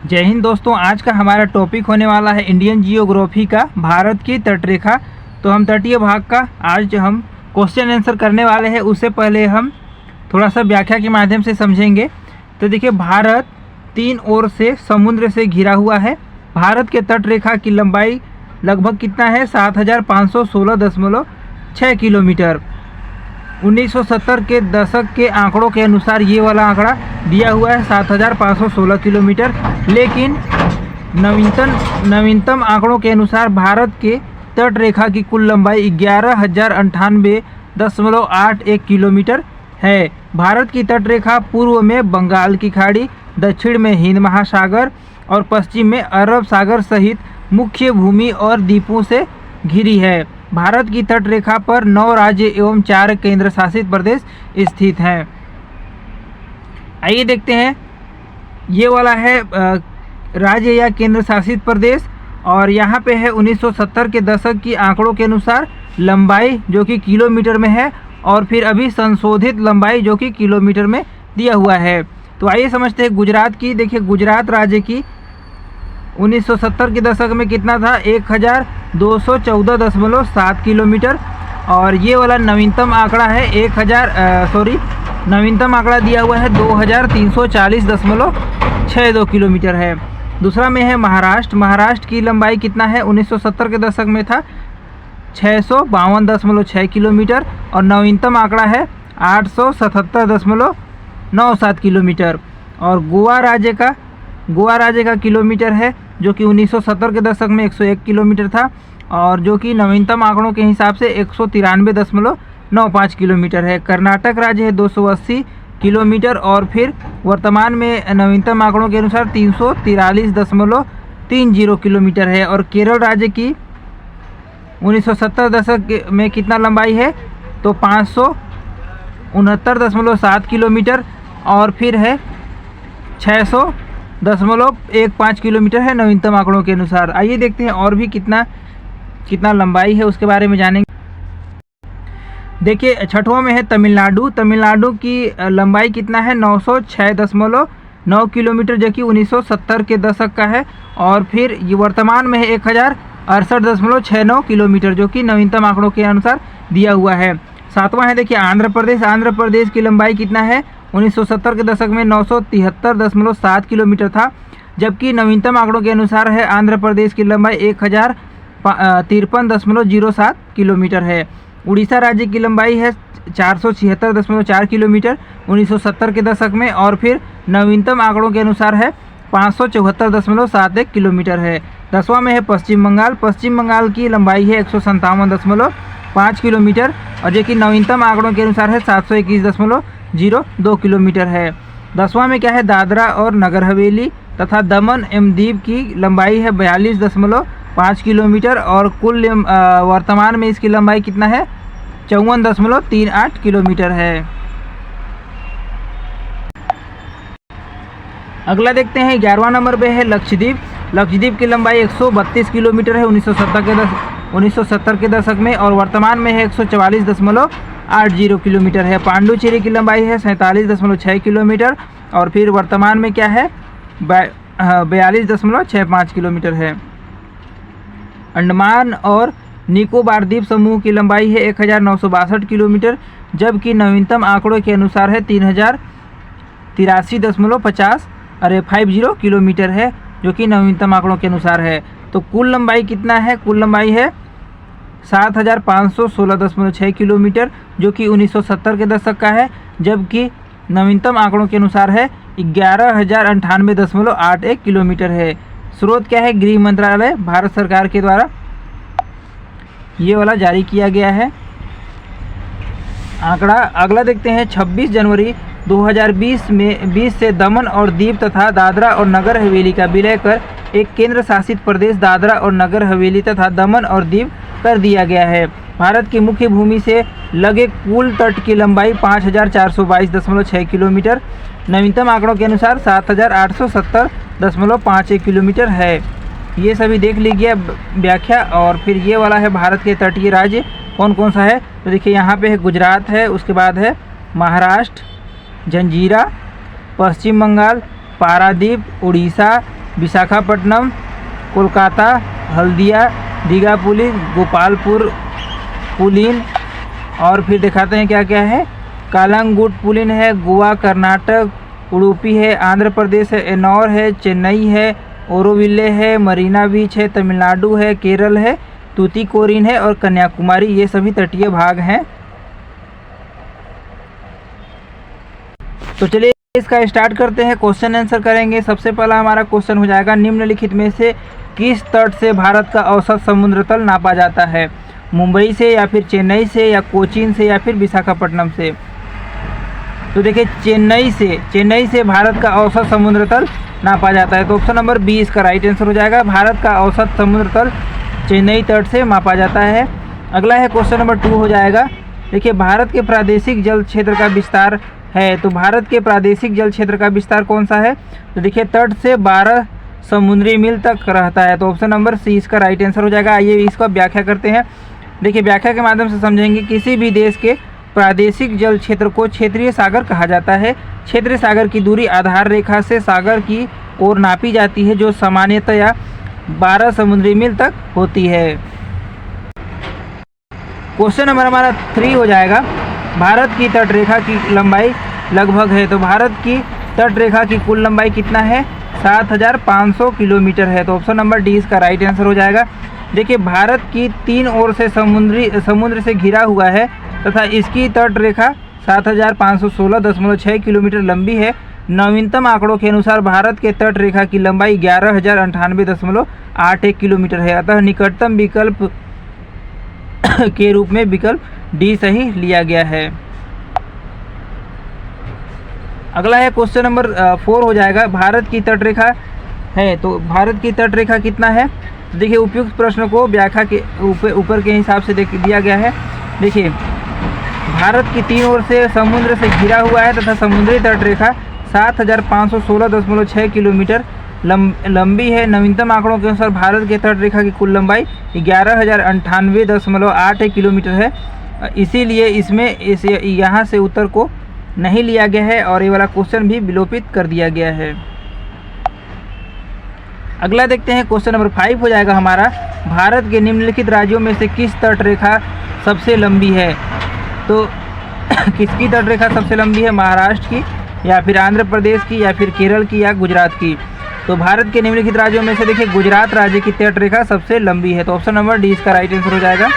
जय हिंद दोस्तों। आज का हमारा टॉपिक होने वाला है इंडियन जियोग्राफी का, भारत की तटरेखा। तो हम तटीय भाग का आज हम क्वेश्चन आंसर करने वाले हैं। उससे पहले हम थोड़ा सा व्याख्या के माध्यम से समझेंगे। तो देखिए, भारत तीन ओर से समुद्र से घिरा हुआ है। भारत के तटरेखा की लंबाई लगभग कितना है? 7516.6 किलोमीटर। 1970 के दशक के आंकड़ों के अनुसार ये वाला आंकड़ा दिया हुआ है 7516 किलोमीटर। लेकिन नवीनतम आंकड़ों के अनुसार भारत के तट रेखा की कुल लंबाई 11,098.81 किलोमीटर है। भारत की तट रेखा पूर्व में बंगाल की खाड़ी, दक्षिण में हिंद महासागर और पश्चिम में अरब सागर सहित मुख्य भूमि और द्वीपों से घिरी है। भारत की तट रेखा पर 9 राज्य एवं 4 केंद्र शासित प्रदेश स्थित हैं। आइए देखते हैं, ये वाला है राज्य या केंद्र शासित प्रदेश, और यहाँ पे है 1970 के दशक की आंकड़ों के अनुसार लंबाई जो कि किलोमीटर में है, और फिर अभी संशोधित लंबाई जो कि किलोमीटर में दिया हुआ है। तो आइए समझते हैं गुजरात की। देखिए, गुजरात राज्य की 1970 के दशक में कितना था? 1214.7 किलोमीटर। और ये वाला नवीनतम आंकड़ा है नवीनतम आंकड़ा दिया हुआ है 2340.62 किलोमीटर है। दूसरा में है महाराष्ट्र। महाराष्ट्र की लंबाई कितना है? 1970 के दशक में था 652.6 किलोमीटर, और नवीनतम आंकड़ा है 877.97 किलोमीटर। और गोवा राज्य का किलोमीटर है जो कि 1970 के दशक में 101 किलोमीटर था, और जो कि नवीनतम आंकड़ों के हिसाब से 193.95 किलोमीटर है। कर्नाटक राज्य है 280 किलोमीटर, और फिर वर्तमान में नवीनतम आंकड़ों के अनुसार 343.30 किलोमीटर है। और केरल राज्य की 1970 दशक में कितना लंबाई है? तो 569.7 किलोमीटर, और फिर है 600.15 किलोमीटर है नवीनतम आंकड़ों के अनुसार। आइए देखते हैं और भी कितना लंबाई है, उसके बारे में जानेंगे। देखिए, छठवां में है तमिलनाडु। तमिलनाडु की लंबाई कितना है? 906.9 किलोमीटर, जो कि 1970 के दशक का है। और फिर ये वर्तमान में है 1068.69 किलोमीटर, जो कि नवीनतम आंकड़ों के अनुसार दिया हुआ है। सातवां है, देखिए, आंध्र प्रदेश। आंध्र प्रदेश की लंबाई कितना है? 1970 के दशक में 973.7 किलोमीटर था, जबकि नवीनतम आंकड़ों के अनुसार है आंध्र प्रदेश की लंबाई 1053.07 किलोमीटर है। उड़ीसा राज्य की लंबाई है 476.4 किलोमीटर 1970 के दशक में, और फिर नवीनतम आंकड़ों के अनुसार है 574.71 किलोमीटर है। 10वां में है पश्चिम बंगाल। पश्चिम बंगाल की लंबाई है 157.5 किलोमीटर, और जो कि नवीनतम आंकड़ों के अनुसार है 721.02 किलोमीटर है। 10वां में क्या है? दादरा और नगर हवेली तथा दमन एवं दीव की लंबाई है 42.5 किलोमीटर, और कुल वर्तमान में इसकी लंबाई कितना है? 54.38 किलोमीटर है। अगला देखते हैं, 11वां नंबर पे है लक्षद्वीप। लक्षद्वीप की लंबाई 132 किलोमीटर है 1970 के दशक में, और वर्तमान में है 144.80 किलोमीटर है। पांडुचेरी की लंबाई है 47.6 किलोमीटर, और फिर वर्तमान में क्या है? 42.65 किलोमीटर है। अंडमान और निकोबार द्वीप समूह की लंबाई है 1962 किलोमीटर, जबकि नवीनतम आंकड़ों के अनुसार है 3083.50 किलोमीटर है, जो कि नवीनतम आंकड़ों के अनुसार है। तो कुल लंबाई कितना है? कुल लंबाई है 7516.6 किलोमीटर, जो कि 1970 के दशक का है, जबकि नवीनतम आंकड़ों के अनुसार है 11,098.81 किलोमीटर है। स्रोत क्या है? गृह मंत्रालय, भारत सरकार के द्वारा ये वाला जारी किया गया है आंकड़ा। अगला देखते हैं, 26 जनवरी 2020 से दमन और दीव तथा दादरा और नगर हवेली का विलय कर एक केंद्र शासित प्रदेश दादरा और नगर हवेली तथा दमन और दीव कर दिया गया है। भारत की मुख्य भूमि से लगे कुल तट की लंबाई 5422.6 किलोमीटर, नवीनतम आंकड़ों के अनुसार 7870.51 किलोमीटर है। ये सभी देख लीजिए व्याख्या। और फिर ये वाला है भारत के तटीय राज्य कौन कौन सा है। तो देखिए, यहाँ पे है गुजरात है, उसके बाद है महाराष्ट्र, जंजीरा, पश्चिम बंगाल, पारादीप, उड़ीसा, विशाखापट्टनम, कोलकाता, हल्दिया, दीघापुली, गोपालपुर पुलिन, और फिर दिखाते हैं क्या क्या है। कालांगुट पुलिन है, गोवा कर्नाटक, उडुपी है, आंध्र प्रदेश है, एन्नौर है, चेन्नई है, ओरोविले है, मरीना बीच है, तमिलनाडु है, केरल है, तूतीकोरिन है और कन्याकुमारी, ये सभी तटीय भाग हैं। तो चलिए इसका स्टार्ट करते हैं, क्वेश्चन आंसर करेंगे। सबसे पहला हमारा क्वेश्चन हो जाएगा, निम्नलिखित में से किस तट से भारत का औसत समुद्र तल नापा जाता है? मुंबई से, या फिर चेन्नई से, या कोचीन से, या फिर विशाखापट्टनम से? तो देखिए चेन्नई से भारत का औसत समुद्र तल नापा जाता है। तो ऑप्शन नंबर 20 का राइट आंसर हो जाएगा। भारत का औसत समुद्र तल चेन्नई तट से मापा जाता है। अगला है क्वेश्चन नंबर 2 हो जाएगा। देखिए भारत के प्रादेशिक जल क्षेत्र का विस्तार है, तो भारत के प्रादेशिक जल क्षेत्र का विस्तार कौन सा है? तो देखिए तट से 12 समुद्री मील तक रहता है। तो ऑप्शन नंबर सी इसका राइट आंसर हो जाएगा। आइए इसका व्याख्या करते हैं। देखिए व्याख्या के माध्यम से समझेंगे। किसी भी देश के प्रादेशिक जल क्षेत्र को क्षेत्रीय सागर कहा जाता है। क्षेत्रीय सागर की दूरी आधार रेखा से सागर की ओर नापी जाती है, जो सामान्यतया 12 समुद्री मील तक होती है। क्वेश्चन नंबर हमारा 3 हो जाएगा। भारत की तट रेखा की लंबाई लगभग है, तो भारत की तट रेखा की कुल लंबाई कितना है? 7500 किलोमीटर है। तो ऑप्शन नंबर डी इसका राइट आंसर हो जाएगा। देखिए भारत की 3 ओर से समुद्र से घिरा हुआ है तथा इसकी तट रेखा 7516.6 किलोमीटर लंबी है। नवीनतम आंकड़ों के अनुसार भारत के तट रेखा की लंबाई 11098.81 किलोमीटर है। अतः निकटतम विकल्प के रूप में विकल्प डी सही लिया गया है। अगला है क्वेश्चन नंबर 4 हो जाएगा। भारत की तट रेखा है, तो भारत की तट रेखा कितना है? तो देखिए उपयुक्त प्रश्न को व्याख्या के ऊपर के हिसाब से दिया गया है। देखिए भारत की 3 ओर से समुद्र से घिरा हुआ है तथा समुद्री तट रेखा 7516.6 किलोमीटर लंबी है। नवीनतम आंकड़ों के अनुसार भारत के तट रेखा की कुल लंबाई 11098.81 किलोमीटर है। इसीलिए इसमें यहाँ से उत्तर को नहीं लिया गया है और ये वाला क्वेश्चन भी विलोपित कर दिया गया है। अगला देखते हैं क्वेश्चन नंबर 5 हो जाएगा हमारा। भारत के निम्नलिखित राज्यों में से किस तट रेखा सबसे लंबी है? तो किसकी तट रेखा सबसे लंबी है? महाराष्ट्र की, या फिर आंध्र प्रदेश की, या फिर केरल की, या गुजरात की? तो भारत के निम्नलिखित राज्यों में से देखिए गुजरात राज्य की तट रेखा सबसे लंबी है। तो ऑप्शन नंबर डी इसका राइट आंसर हो जाएगा।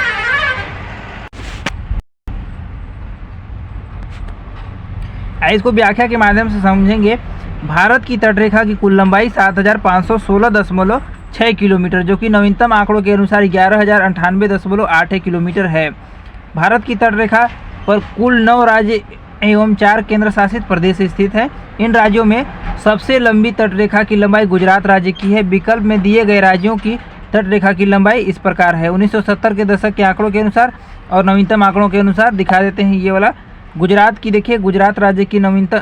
इसको व्याख्या के माध्यम से समझेंगे। भारत की तट रेखा की कुल लंबाई 7516.6 किलोमीटर, जो कि नवीनतम आंकड़ों के अनुसार 11098.81 किलोमीटर है। भारत की तट रेखा पर कुल 9 राज्य एवं 4 केंद्र शासित प्रदेश स्थित हैं। इन राज्यों में सबसे लंबी तट रेखा की लंबाई गुजरात राज्य की है। विकल्प में दिए गए राज्यों की तट रेखा की लंबाई इस प्रकार है। 1970 के दशक के आंकड़ों के अनुसार और नवीनतम आंकड़ों के अनुसार दिखा देते हैं। ये वाला गुजरात की देखिए, गुजरात राज्य की नवीनतम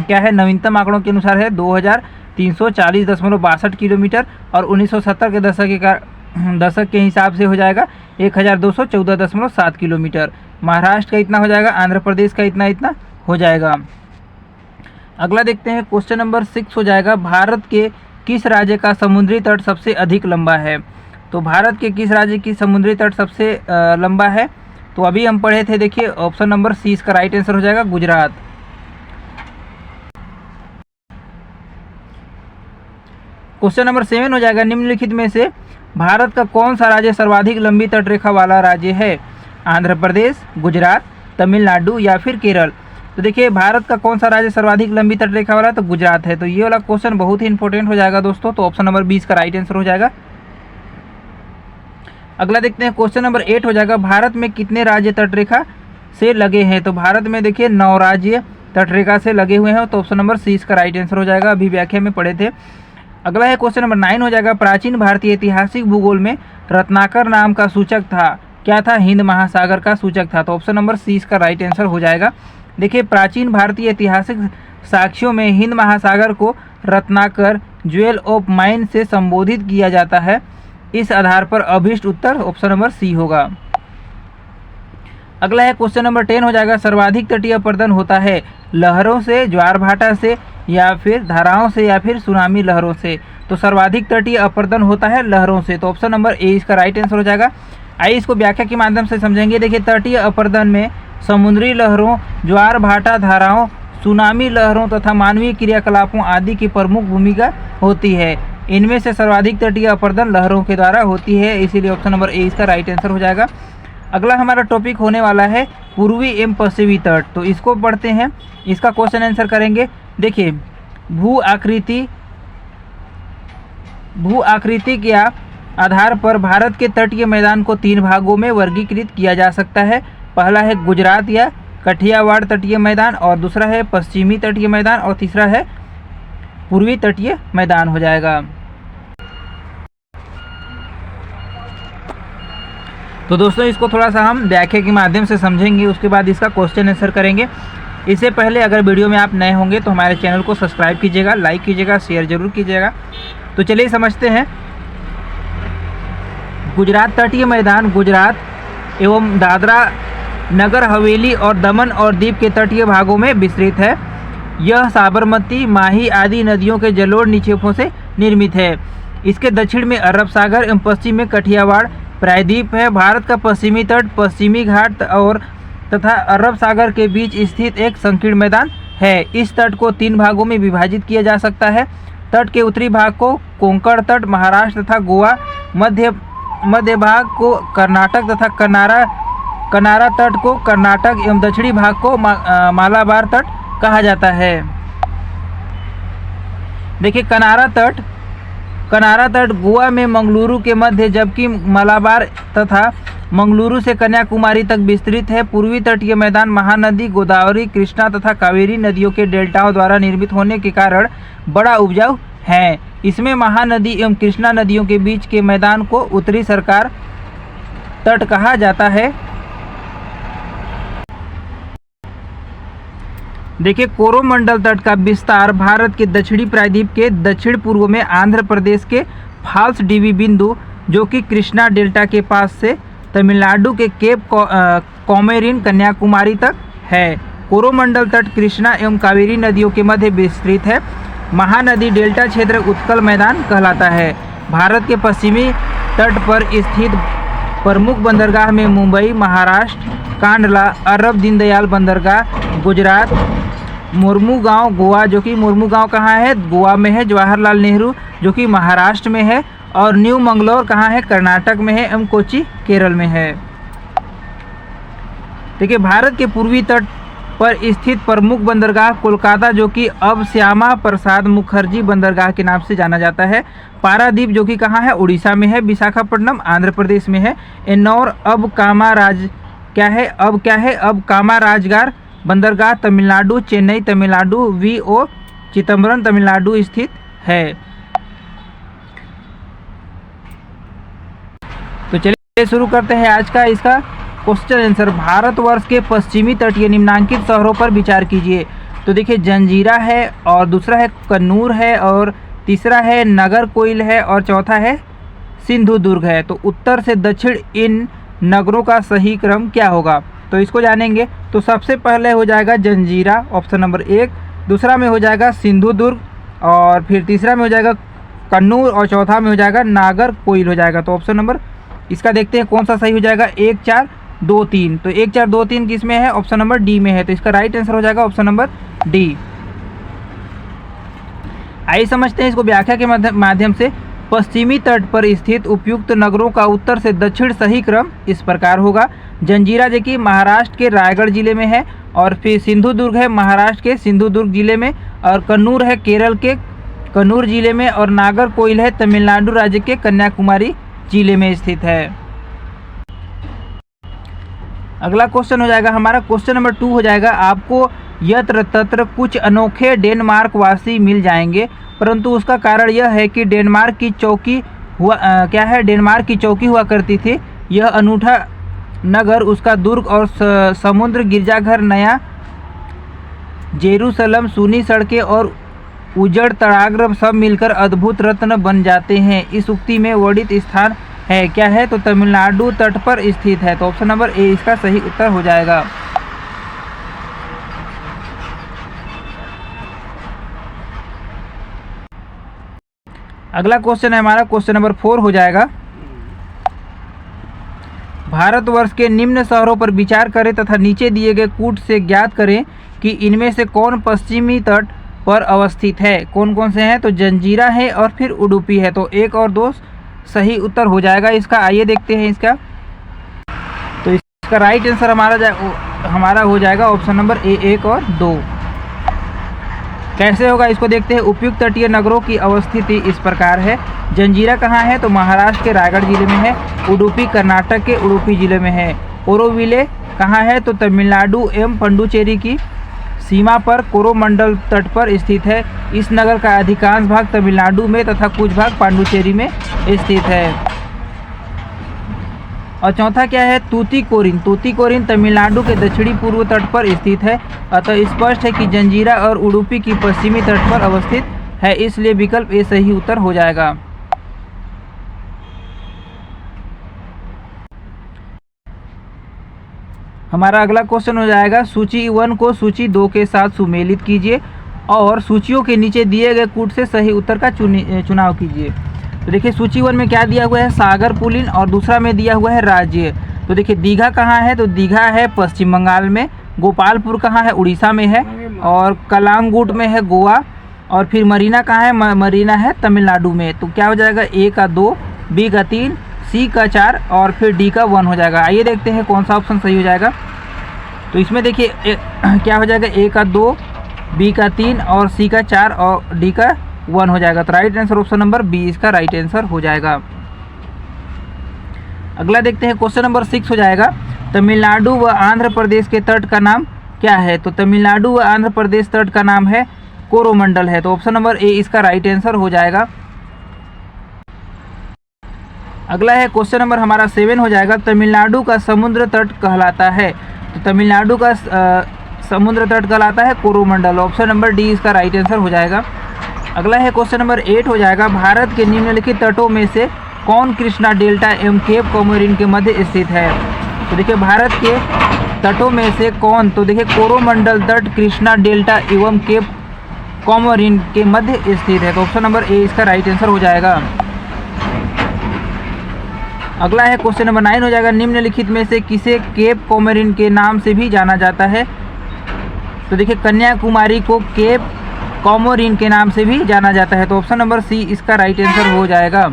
क्या है? नवीनतम आंकड़ों के अनुसार है 2340.62 किलोमीटर और 1970 के दशक के हिसाब से हो जाएगा 1214.7 किलोमीटर। महाराष्ट्र का इतना हो जाएगा, आंध्र प्रदेश का इतना हो जाएगा। अगला देखते हैं क्वेश्चन नंबर 6 हो जाएगा। भारत के किस राज्य का समुद्री तट सबसे अधिक लंबा है? तो भारत के किस राज्य की समुद्री तट सबसे लंबा है? तो अभी हम पढ़े थे, देखिए ऑप्शन नंबर सी इसका राइट आंसर हो जाएगा, गुजरात। क्वेश्चन नंबर 7 हो जाएगा। निम्नलिखित में से भारत का कौन सा राज्य सर्वाधिक लंबी तटरेखा वाला राज्य है? आंध्र प्रदेश, गुजरात, तमिलनाडु या फिर केरल? तो देखिए भारत का कौन सा राज्य सर्वाधिक लंबी तटरेखा वाला? तो गुजरात है। तो ये वाला क्वेश्चन बहुत ही इंपॉर्टेंट हो जाएगा दोस्तों। तो ऑप्शन नंबर 20 का राइट आंसर हो जाएगा। अगला देखते हैं क्वेश्चन नंबर 8 हो जाएगा। भारत में कितने राज्य तटरेखा से लगे हैं? तो भारत में देखिए 9 राज्य तटरेखा से लगे हुए हैं। तो ऑप्शन नंबर सी इसका राइट आंसर हो जाएगा। अभी व्याख्या में पढ़े थे। अगला है क्वेश्चन नंबर 9 हो जाएगा। प्राचीन भारतीय ऐतिहासिक भूगोल में रत्नाकर नाम का सूचक था, क्या था? हिंद महासागर का सूचक था। तो ऑप्शन नंबर सी इसका राइट आंसर हो जाएगा। देखिए प्राचीन भारतीय ऐतिहासिक साक्ष्यों में हिंद महासागर को रत्नाकर ज्वेल ऑफ माइन से संबोधित किया जाता है। इस आधार पर अभीष्ट उत्तर ऑप्शन नंबर सी होगा। अगला है क्वेश्चन नंबर 10 हो जाएगा, सर्वाधिक तटीय अपर्दन होता है लहरों से, ज्वार भाटा से, या फिर धाराओं से, या फिर सुनामी लहरों से। तो सर्वाधिक तटीय अपर्दन होता है लहरों से, तो ऑप्शन नंबर ए इसका राइट आंसर हो जाएगा। आइए इसको व्याख्या के माध्यम से समझेंगे। देखिए, तटीय अपर्दन में समुद्री लहरों, ज्वार भाटा धाराओं, सुनामी लहरों तथा मानवीय क्रियाकलापों आदि की प्रमुख भूमिका होती है। इनमें से सर्वाधिक तटीय अपर्दन लहरों के द्वारा होती है, इसीलिए ऑप्शन नंबर ए इसका राइट आंसर हो जाएगा। अगला हमारा टॉपिक होने वाला है पूर्वी एवं पश्चिमी तट, तो इसको पढ़ते हैं, इसका क्वेश्चन आंसर करेंगे। देखिए, भू आकृति के आधार पर भारत के तटीय मैदान को 3 भागों में वर्गीकृत किया जा सकता है। पहला है गुजरात या कठियावाड़ तटीय मैदान, और दूसरा है पश्चिमी तटीय मैदान, और तीसरा है पूर्वी तटीय मैदान हो जाएगा। तो दोस्तों, इसको थोड़ा सा हम व्याख्या के माध्यम से समझेंगे, उसके बाद इसका क्वेश्चन आंसर करेंगे। इससे पहले अगर वीडियो में आप नए होंगे तो हमारे चैनल को सब्सक्राइब कीजिएगा, लाइक कीजिएगा, शेयर जरूर कीजिएगा। तो चलिए समझते हैं। गुजरात तटीय मैदान गुजरात एवं दादरा नगर हवेली और दमन और दीव के तटीय भागों में विस्तृत है। यह साबरमती, माही आदि नदियों के जलोढ़ निक्षेपों से निर्मित है। इसके दक्षिण में अरब सागर एवं पश्चिम में कठियावाड़ प्रायद्वीप है। भारत का पश्चिमी तट पश्चिमी घाट और तथा अरब सागर के बीच स्थित एक संकीर्ण मैदान है। इस तट को 3 भागों में विभाजित किया जा सकता है। तट के उत्तरी भाग को कोंकण तट महाराष्ट्र तथा गोवा, मध्य भाग को कर्नाटक तथा कनारा तट को कर्नाटक एवं दक्षिणी भाग को मालाबार तट कहा जाता है। देखिए, कनारा तट गोवा में मंगलुरु के मध्य, जबकि मलाबार तथा मंगलुरु से कन्याकुमारी तक विस्तृत है। पूर्वी तटीय मैदान महानदी गोदावरी, कृष्णा तथा कावेरी नदियों के डेल्टाओं द्वारा निर्मित होने के कारण बड़ा उपजाऊ है। इसमें महानदी एवं कृष्णा नदियों के बीच के मैदान को उत्तरी सरकार तट कहा जाता है। देखिए, कोरोमंडल तट का विस्तार भारत के दक्षिणी प्रायद्वीप के दक्षिण पूर्व में आंध्र प्रदेश के फाल्स डीवी बिंदु, जो कि कृष्णा डेल्टा के पास से तमिलनाडु के केप कॉमेरिन कन्याकुमारी तक है। कोरोमंडल तट कृष्णा एवं कावेरी नदियों के मध्य विस्तृत है। महानदी डेल्टा क्षेत्र उत्कल मैदान कहलाता है। भारत के पश्चिमी तट पर स्थित प्रमुख बंदरगाह में मुंबई महाराष्ट्र, कांडला अरब दीनदयाल बंदरगाह गुजरात, मुर्मुगांव गोवा, जो कि मुर्मुगांव कहाँ है, गोवा में है, जवाहरलाल नेहरू जो कि महाराष्ट्र में है, और न्यू मंगलोर कहाँ है, कर्नाटक में है, एवं कोची केरल में है। देखिए, भारत के पूर्वी तट पर स्थित प्रमुख बंदरगाह कोलकाता, जो कि अब श्यामा प्रसाद मुखर्जी बंदरगाह के नाम से जाना जाता है। पारादीप, जो कि कहाँ है, उड़ीसा में है। विशाखापट्टनम आंध्र प्रदेश में है। एन्नौर अब कामाराजगार बंदरगाह तमिलनाडु, चेन्नई तमिलनाडु, वीओ चिदम्बरम तमिलनाडु स्थित है। तो चलिए शुरू करते हैं आज का इसका क्वेश्चन आंसर। भारतवर्ष के पश्चिमी तटीय निम्नांकित शहरों पर विचार कीजिए। तो देखिए, जंजीरा है, और दूसरा है कन्नूर है, और तीसरा है नागरकोइल है, और चौथा है सिंधुदुर्ग है। तो उत्तर से दक्षिण इन नगरों का सही क्रम क्या होगा, तो इसको जानेंगे। तो सबसे पहले हो जाएगा जंजीरा, ऑप्शन नंबर 1, दूसरा में हो जाएगा सिंधुदुर्ग, और फिर तीसरा में हो जाएगा कन्नूर, और चौथा में हो जाएगा नागरकोइल हो जाएगा। तो ऑप्शन नंबर इसका देखते हैं कौन सा सही हो जाएगा, 1 4 2 3। तो 1 4 2 3 किस में है, ऑप्शन नंबर डी में है। तो इसका राइट आंसर हो जाएगा ऑप्शन नंबर डी। आइए समझते हैं इसको व्याख्या के माध्यम से। पश्चिमी तट पर स्थित उपयुक्त नगरों का उत्तर से दक्षिण सही क्रम इस प्रकार होगा। जंजीरा जो कि महाराष्ट्र के रायगढ़ जिले में है, और फिर सिंधुदुर्ग है महाराष्ट्र के सिंधुदुर्ग जिले में, और कन्नूर है केरल के कन्नूर जिले में, और नागरकोइल है तमिलनाडु राज्य के कन्याकुमारी जिले में स्थित है। अगला क्वेश्चन हो जाएगा हमारा क्वेश्चन नंबर 2 हो जाएगा। आपको यत्र तत्र कुछ अनोखे डेनमार्क वासी मिल जाएंगे, परंतु उसका कारण यह है कि डेनमार्क की चौकी हुआ करती थी। यह अनूठा नगर, उसका दुर्ग और समुद्र, गिरजाघर, नया जेरूसलम, सूनी सड़कें और उजड़ तड़ाग्र सब मिलकर अद्भुत रत्न बन जाते हैं। इस उक्ति में वर्णित स्थान है, क्या है? तो तमिलनाडु तट पर स्थित है। तो ऑप्शन नंबर ए इसका सही उत्तर हो जाएगा। अगला क्वेश्चन है हमारा क्वेश्चन नंबर 4 हो जाएगा। भारतवर्ष के निम्न शहरों पर विचार करें तथा नीचे दिए गए कूट से ज्ञात करें कि इनमें से कौन पश्चिमी तट पर अवस्थित है। कौन कौन से हैं? तो जंजीरा है और फिर उडुपी है। तो 1 और 2 सही उत्तर हो जाएगा इसका। आइए देखते हैं इसका। तो इसका राइट आंसर हमारा हो जाएगा ऑप्शन नंबर ए 1 और 2। कैसे होगा इसको देखते हैं। उपयुक्त तटीय नगरों की अवस्थिति इस प्रकार है। जंजीरा कहाँ है? तो महाराष्ट्र के रायगढ़ जिले में है। उडुपी कर्नाटक के उडुपी जिले में है। ओरोविले कहाँ है? तो तमिलनाडु एवं पुडुचेरी की सीमा पर कोरोमंडल तट पर स्थित है। इस नगर का अधिकांश भाग तमिलनाडु में तथा कुछ भाग पांडुचेरी में स्थित है। और चौथा क्या है? तूतीकोरिन। तूतीकोरिन तमिलनाडु के दक्षिणी पूर्व तट पर स्थित है। अतः स्पष्ट है कि जंजीरा और उडुपी की पश्चिमी तट पर अवस्थित है, इसलिए विकल्प ए सही उत्तर हो जाएगा। हमारा अगला क्वेश्चन हो जाएगा। सूची 1 को सूची 2 के साथ सुमेलित कीजिए और सूचियों के नीचे दिए गए कूट से सही उत्तर का चुनाव कीजिए। तो देखिए सूची 1 में क्या दिया हुआ है? सागर पुलिन और दूसरा में दिया हुआ है राज्य। तो देखिए दीघा कहाँ है? तो दीघा है पश्चिम बंगाल में। गोपालपुर कहाँ है? उड़ीसा में है। और कलांगुट में है गोवा। और फिर मरीना कहाँ है? मरीना है तमिलनाडु में। तो क्या हो जाएगा? ए का 2, बी का 3, सी का 4 और फिर डी का 1 हो जाएगा। आइए देखते हैं कौन सा ऑप्शन सही हो जाएगा। तो इसमें देखिए क्या हो जाएगा? ए का 2, बी का 3 और सी का 4 और डी का 1 हो जाएगा। तो right answer option number B इसका राइट आंसर हो जाएगा। अगला देखते हैं क्वेश्चन नंबर 6 हो जाएगा। तमिलनाडु व आंध्र प्रदेश के तट का नाम क्या है? तो तमिलनाडु व आंध्र प्रदेश तट का नाम है कोरोमंडल है। तो ऑप्शन नंबर ए इसका राइट आंसर हो जाएगा। अगला है क्वेश्चन नंबर हमारा 7 हो जाएगा। तमिलनाडु का समुद्र तट कहलाता है। तो तमिलनाडु का समुद्र तट कहलाता है कोरोमंडल। ऑप्शन नंबर डी इसका राइट आंसर हो जाएगा। अगला है क्वेश्चन नंबर 8 हो जाएगा। भारत के निम्नलिखित तटों में से कौन कृष्णा डेल्टा एवं केप कोमोरिन के मध्य स्थित है? तो देखिए भारत के तटों में से कौन? तो देखिए कोरोमंडल तट कृष्णा डेल्टा एवं केप कोमोरिन के मध्य स्थित है। तो ऑप्शन नंबर ए इसका राइट आंसर हो जाएगा। अगला है क्वेश्चन नंबर 9 हो जाएगा। निम्नलिखित में से किसे केप कोमोरिन के नाम से भी जाना जाता है? तो देखिए कन्याकुमारी को केप कोमोरिन के नाम से भी जाना जाता है। तो ऑप्शन नंबर सी इसका राइट आंसर हो जाएगा।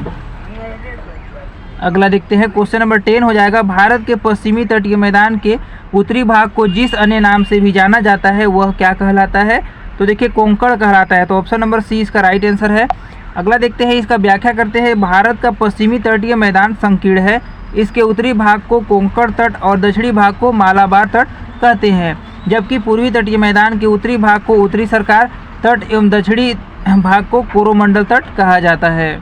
अगला देखते हैं क्वेश्चन नंबर 10 हो जाएगा। भारत के पश्चिमी तटीय मैदान के उत्तरी भाग को जिस अन्य नाम से भी जाना जाता है वह क्या कहलाता है? तो देखिए कोंकण कहलाता है। तो ऑप्शन नंबर सी इसका राइट आंसर है। अगला देखते हैं इसका व्याख्या करते हैं। भारत का पश्चिमी तटीय मैदान संकीर्ण है। इसके उत्तरी भाग को कोंकण तट और दक्षिणी भाग को मालाबार तट कहते हैं, जबकि पूर्वी तटीय मैदान के उत्तरी भाग को उत्तरी सरकार तट एवं दक्षिणी भाग को कोरोमंडल तट कहा जाता है।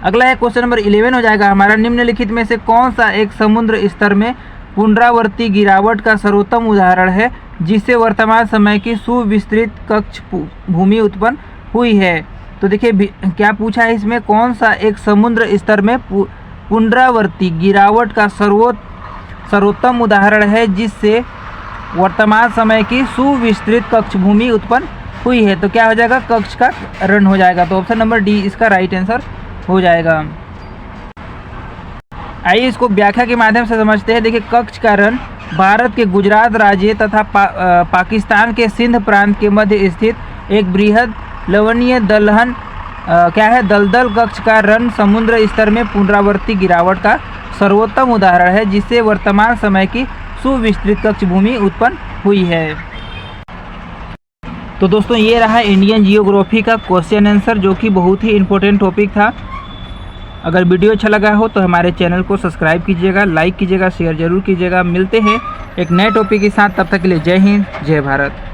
अगला है क्वेश्चन नंबर 11 हो जाएगा हमारा। निम्नलिखित में से कौन सा एक समुद्र स्तर में पुनरावर्ती गिरावट का सर्वोत्तम उदाहरण है जिससे वर्तमान समय की सुविस्तृत कक्ष भूमि उत्पन्न हुई है? तो देखिए क्या पूछा है इसमें, कौन सा एक समुद्र स्तर में पुनरावर्ती गिरावट का सर्वोत्तम उदाहरण है जिससे वर्तमान समय की सुविस्तृत कक्ष भूमि उत्पन्न हुई है? तो क्या हो जाएगा? कक्ष का रण हो जाएगा। तो ऑप्शन नंबर डी इसका राइट आंसर हो जाएगा। आइए इसको व्याख्या के माध्यम से समझते हैं। देखिए कक्ष का रण भारत के गुजरात राज्य तथा पाकिस्तान के सिंध प्रांत के मध्य स्थित एक बृहद लवणीय दलहन दलदल कक्ष का रण समुद्र स्तर में पुनरावर्ती गिरावट का सर्वोत्तम उदाहरण है जिससे वर्तमान समय की सुविस्तृत कक्ष भूमि उत्पन्न हुई है। तो दोस्तों ये रहा इंडियन जियोग्राफी का क्वेश्चन आंसर, जो कि बहुत ही इम्पोर्टेंट टॉपिक था। अगर वीडियो अच्छा लगा हो तो हमारे चैनल को सब्सक्राइब कीजिएगा, लाइक कीजिएगा, शेयर जरूर कीजिएगा। मिलते हैं एक नए टॉपिक के साथ, तब तक के लिए जय हिंद, जय भारत।